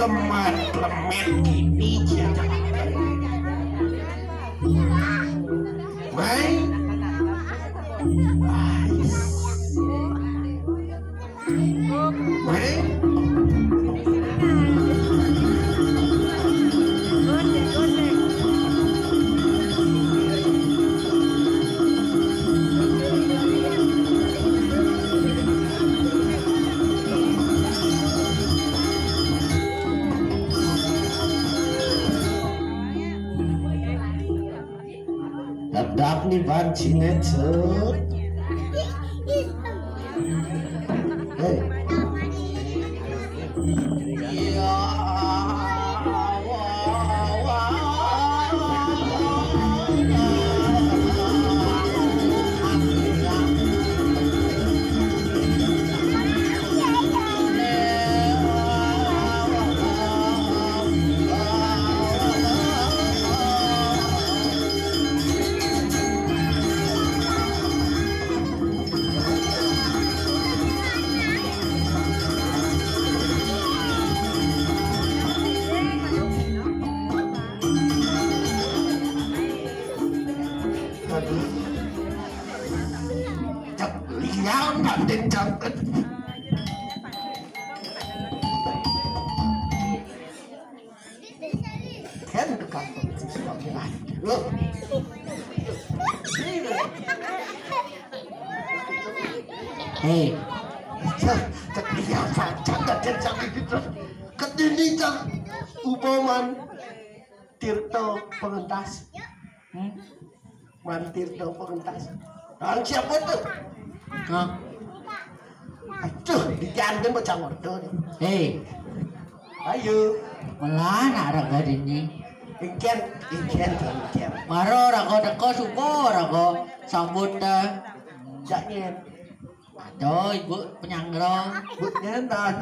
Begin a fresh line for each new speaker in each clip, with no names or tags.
Klemet gini jangan baik Dak ni banci netut. Hey. Ya Hei, ketika jangan gitu. Kedini jang upoman Tirto pengentas. Man Tirto pengentas. Orang siapa tuh? Hah? Aduh, digantung macam ordo. Hei, ayo. Malah nak raga dini. Ikan. Maro raga deko suko raga sambut dah. Jangan. Aduh, ibu penyanggro. Bu nyenda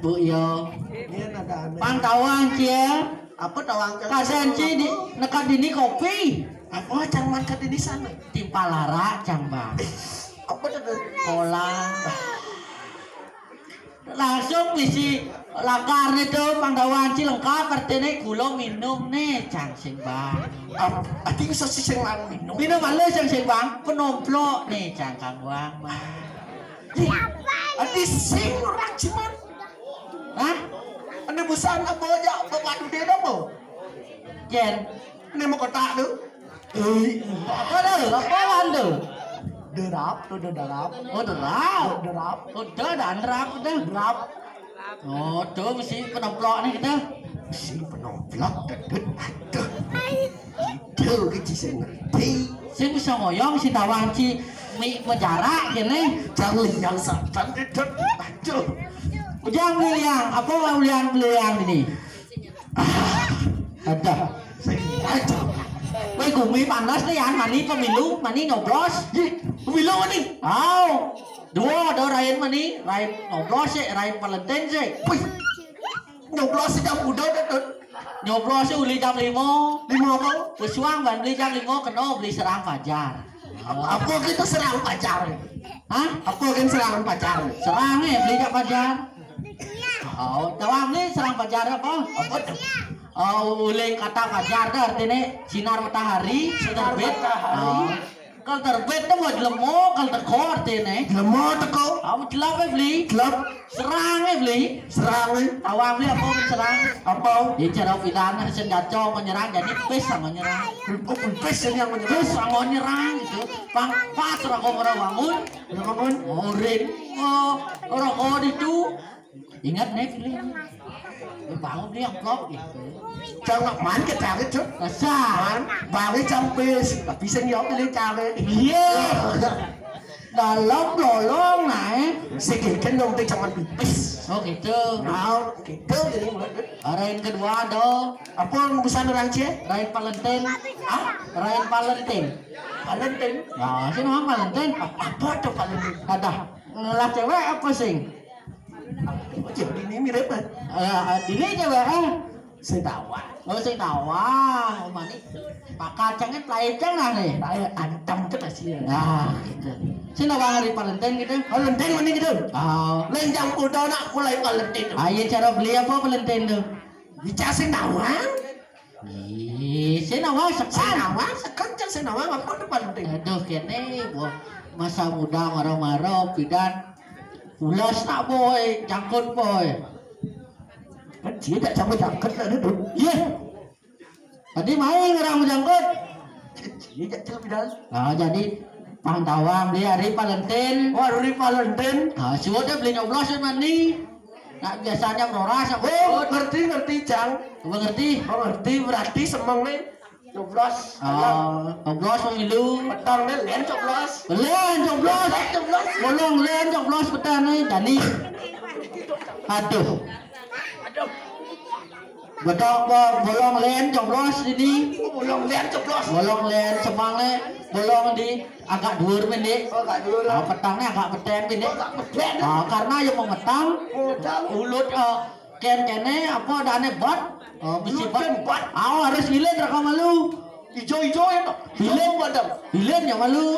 Bu yo. Nyenda pantauan cia. Apa tawang? Kasenci di nekat dini kopi. Apa cangman ke dini sana? Timpalara cangba. Apa tuh? Kola. Langsung bisi lakar nih tuh pantauan ci lengkap. Artinya gula minum nih cang sing bang. Ati bisa sih sing lang minum. Minum mana cang sing bang? Penomplok nih cang kang wang mah. Adi sing orang cuman, hah? Anda busan apa aja bapak dia dong, Jen? Ini mau kotak tu? Apa dah? Apa tu? Derap, tu derap. Oh derap, derap. Oh dan derap dah. Derap. Oh tu mesti penomplok ni kita. Mesti penomplok dedet. Aduh. Itu kita sih ngerti. Sih bisa ngoyong si tawang si. Mi penjara gini jangan yang santan itu aduh jangan beliang apa mau beliang ini ada aduh woi kumi panas nih ya mani pemilu mani nyoblos pemilu nih Dua ada Ryan mani, Ryan nyoblos sih, Ryan Valentine sih.
Wih, nyoblos sih jam udah tuh.
Nyoblos sih uli jam 5.
5 apa?
Pesuang ban beli jam 5 kena beli serang Fajar.
Apa kita serang pacar?
Hah?
Apa kan serangan pacar?
Serang beli jam Fajar. Oh, tawang nih serang Fajar apa?
Apa tuh?
Oh, uli kata Fajar tuh artinya sinar matahari, terbit. Oh. Kalau terbit tuh mau jelemo, kalau teko artinya.
Lemot teko.
Kamu jelap beli.
Klub
Serang beli.
serang
Tawang beli apa serang?
apa?
Di cara pidana senjata menyerang jadi pes sama menyerang.
Pes yang menyerang.
Pes sama menyerang gitu. Pang pas orang bangun,
Bangun.
orin, orang itu. Ingat nih film. Bangun dia blok gitu.
Jangan main ke cari chứ.
Dasar.
Vào cái trong bê tapi sinh nhóm cái cà bê.
Iya. Dalam lolong này.
Sikit kan dong trong ăn pes.
Oh gitu.
Nào, gitu jadi mulai.
Ryan kedua do.
Apa busan orang cie?
Ryan Valentine. Ah, Ryan Valentine.
Valentine.
Nah, sih nama Valentine.
Apa tuh Valentine?
Ada. Ngelah cewek apa sih?
Kiểu ini mirip kan?
Dini cewek
Saya tahu.
oh saya tawang oh mana pak kacangnya pelayan lah nih
Saya ancam ke sih.
nah gitu saya nawang hari Valentine gitu
Valentine mana gitu?
oh
Lên jam udah nak mulai Valentine.
ayo cara beli apa Valentine tuh
Bicara saya nawang.
ih saya nawang
Saya
sekan
nawang, sekencang saya nawang apa tuh Valentine?
aduh kene buah masa muda maro-maro pidan ulas nak boy jangkut boy
Kan dia tak sampai jangkut lah itu.
iya tadi main orang jangkut
Dia tak lebih dalam.
nah jadi pantauan beli hari Valentine
Wah, hari Valentine.
nah sudah beli nyoblos mani nah biasanya meroras
Oh, ngerti Jang.
mengerti
Oh, ngerti berarti semang nih. Nyoblos.
nyoblos pemilu
Petang nih, len coblos.
len nyoblos
Coblos.
bolong len nyoblos petang nih Dani aduh betul bolong len nyoblos ini
Belum len coblos.
bolong len semangnya bolong di agak dhuwur mendik
Oh, gak dulu lah.
petangnya agak peteng mendik
Oh, gak beden.
karena yang mau metang
Oh, tahu.
ulut kene apa dane bot mesti
Ulut
bot
bot.
harus hilen rekam malu
Hijau-hijau itu.
Hilen.
Badam.
hilen ya malu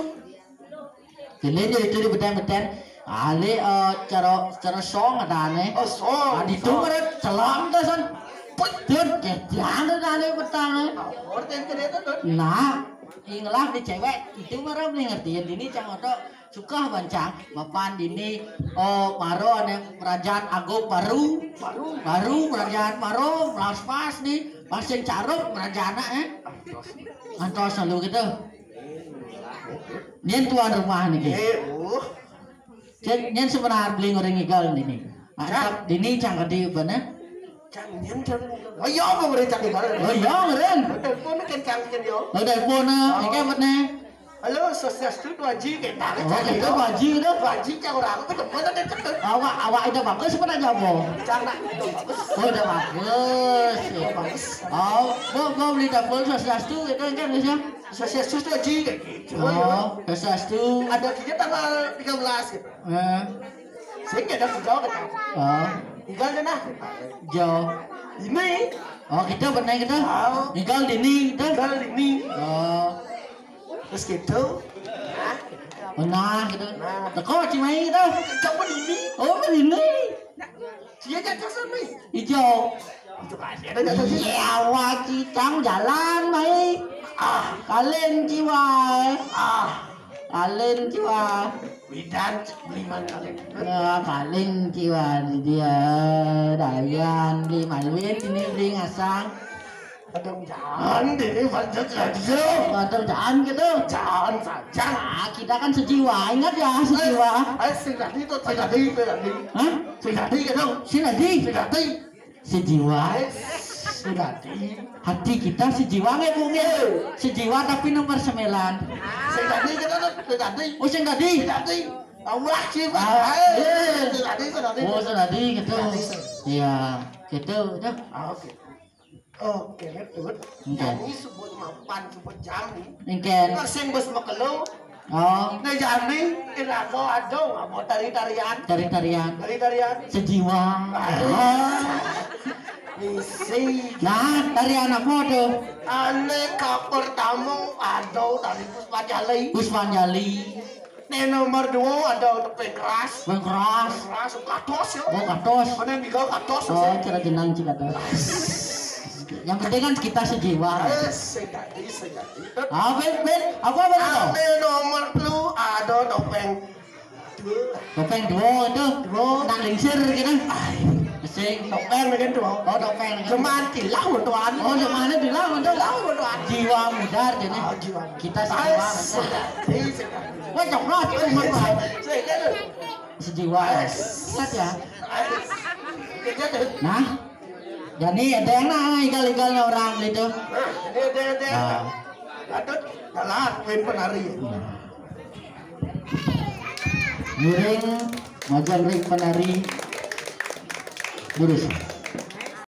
hilen jadi itu di beten ale cara song ada ane
Oh, so.
itu meret celang tasan putut ketiang ada petang
Orten kereta tuh.
nah inglah di cewek itu marah beli ngertiin dini cang oto suka bancang bapan dini maro ane kerajaan agung baru kerajaan baru pas nih pas yang caruk kerajaan antos selalu gitu nyen tuan rumah nih nyen sebenarnya beli ngoreng igal dini dini cang kadi bener
Cang nyen cang. Oh, iya apa boleh cang igal?
oh iya ngeren
Telepon kan cang nyen yo.
dari pun kayak bener
Halo, sosiastu 2G kayak tak
oh itu baji itu
2G cang orang apa temen ada cek.
awak itu bagus sebenarnya bo
Cang nak bagus.
oh udah bagus
Bagus.
oh mau beli dapur sosiastu itu kan bisa
Sosiastu 2G kayak gitu.
oh sosiastu
Ada kita tanggal 13 gitu. Saya nggak ada jauh kan.
oh
Tinggal deh nah.
jauh
Ini
oh kita benar kita
tahu.
tinggal dini kita
Tinggal ini.
oh
Terus gitu. Nah,
benar gitu teko cimai kita
coba ini.
oh ini
Dia jatuh sana.
hijau
Itu kan ada jatuh sini.
iya wajitang jalan baik kalian jiwa kalian jiwa
Bidan 5 kali.
kalian jiwa dia dayan beli maluin ini beli ngasang
Kadang jangan deh, banyak aja.
atau jangan gitu
Jangan saja.
nah, kita kan sejiwa ingat ya sejiwa
Tadi tuh tadi.
hah
Tadi gitu.
tadi
Tadi.
sejiwa
Tadi.
hati kita sejiwa nggak mungkin sejiwa tapi nomor 9
Tadi gitu tadi.
oh sing tadi
Tadi. Allah sih, Pak. Tadi.
oh tadi gitu iya gitu udah
Oke. Oke, betul.
Oke.
Ini sebuah mapan, sebuah jam nih.
mungkin
Kasing bos makalo.
Oh,
Nah jadi kenapa ada nggak mau tari-tarian?
tarian.
Tari-tarian.
Sejiwa.
Misi.
Nah, tarian apa tuh?
Aneka pertama ada dari Puspanjali.
Puspanjali.
Nih nomor 2 ada topeng keras.
Bengkeras.
Keras katos ya.
Oh, katos.
Mana yang bilang katos?
Oh, cara jenang sih katos. Yang penting kan kita sejiwa.
Sejati.
Ah, Ben, apa tuh?
Nih nomor 2 ada topeng.
Topeng dua itu. Nang lingsir gitu. Sing
Topeng kan tuh.
oh topeng.
Cuman tilah mentuan.
Oh, mana bilang untuk jiwa muda jadi. Kita sejiwa. Wah, coklat itu mah. Sejiwa. Ingat ya. Nah, jadi ada yang igal-igalnya orang itu. Nah,
Adut kalah main penari.
miring, majang ring penari, lurus.